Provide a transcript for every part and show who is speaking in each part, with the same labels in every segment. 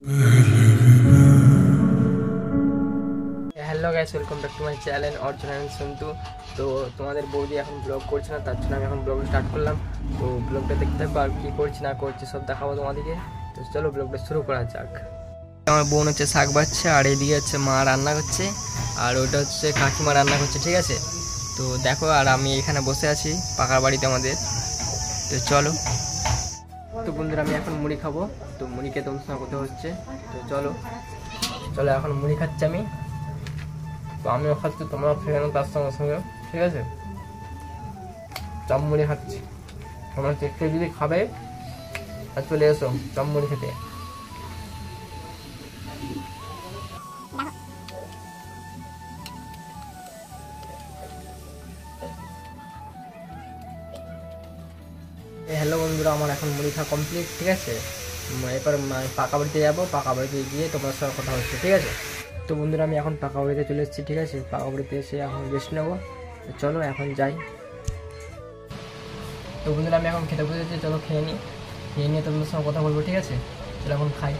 Speaker 1: Hello guys, welcome back to my channel Arjun and Santu. তো তোমাদের বৌদি এখন ব্লগ করছে না, তার জন্য আমি এখন ব্লগ স্টার্ট করলাম। তো ব্লগটা দেখতে থাকবো, আর কী করছি না করছি সব দেখাবো তোমাদেরকে। তো চলো ব্লগটা শুরু করা যাক। আমার বোন হচ্ছে শাক বাচ্ছে, আর এইদিকে হচ্ছে মা রান্না করছে, আর ওইটা হচ্ছে কাকিমা রান্না করছে, ঠিক আছে। তো দেখো, আর আমি এখানে বসে আছি পাকার বাড়িতে আমাদের। তো চলো। তো বন্ধুরা, আমি এখন মুড়ি খাবো, তো মুড়ি খেতে অনুষ্ঠান করতে হচ্ছে। তো চলো চলো এখন মুড়ি খাচ্ছি আমি। তো আমিও খাচ্ছি, তোমরাও খেয়ে নাও তার সঙ্গে সঙ্গে, ঠিক আছে। চামমুড়ি খাচ্ছি, তোমরা কেউ যদি খাবে আর চলে এসো চামমুড়ি খেতে। হ্যালো বন্ধুরা, আমার এখন মুড়ি খাওয়া কমপ্লিট, ঠিক আছে। এরপর পাকা বাড়িতে যাবো, পাকা বাড়িতে গিয়ে তোমার সঙ্গে কথা হচ্ছে, ঠিক আছে। তো বন্ধুরা, আমি এখন পাকা বাড়িতে চলে এসেছি, ঠিক আছে। পাকা বাড়িতে এসে এখন রেস্ট নেবো। চলো এখন যাই। তো বন্ধুরা, আমি এখন খেতে বসেছি, চলো খেয়ে নিয়ে তোমাদের সঙ্গে কথা বলবো, ঠিক আছে। চলো এখন খাই।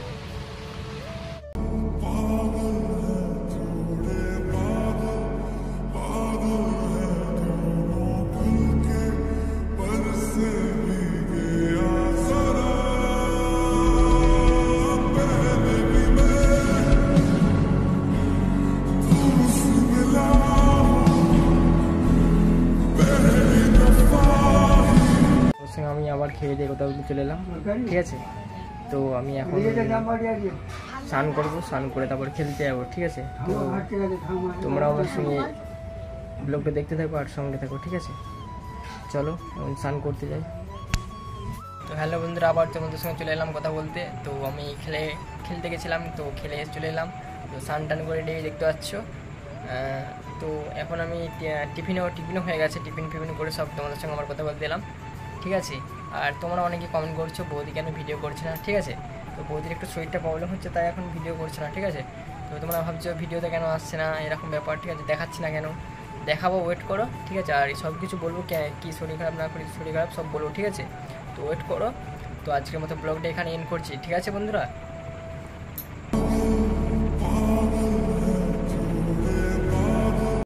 Speaker 1: আমি আবার খেয়ে দিয়ে কোথাও চলে এলাম, ঠিক আছে। তো আমি এখন স্নান করবো, স্নান করে তারপর খেলতে যাবো, ঠিক আছে। তো তোমরা আমার সঙ্গে ব্লগটা দেখতে থাকো আর সঙ্গে থাকো, ঠিক আছে। চলো এখন স্নান করতে যাই। তো হ্যালো বন্ধুরা, আবার তোমাদের সঙ্গে চলে এলাম কথা বলতে। তো আমি খেলতে গেছিলাম, তো খেলে চলে এলাম। তো স্নান টান করে দেখতে পাচ্ছ। তো এখন আমি টিফিনও হয়ে গেছে, টিফিন করে সব তোমাদের সঙ্গে আমার কথা বলতে এলাম, ঠিক আছে। আর তোমরা অনেকে কমেন্ট করছো বৌদি কেন ভিডিও করছে না, ঠিক আছে। তো বৌদির একটু শরীরটা প্রবলেম হচ্ছে, তাই এখন ভিডিও করছে না, ঠিক আছে। তো তোমরা ভাবছো ভিডিওতে কেন আসছে না, এরকম ব্যাপার, ঠিক আছে। দেখাচ্ছি না কেন, দেখাবো, ওয়েট করো, ঠিক আছে। আর সব কিছু বলবো, কি শরীর খারাপ না করি, শরীর খারাপ সব বলবো, ঠিক আছে। তো ওয়েট করো। তো আজকের মতো ব্লগটা এখানে এন্ড করছি, ঠিক আছে বন্ধুরা।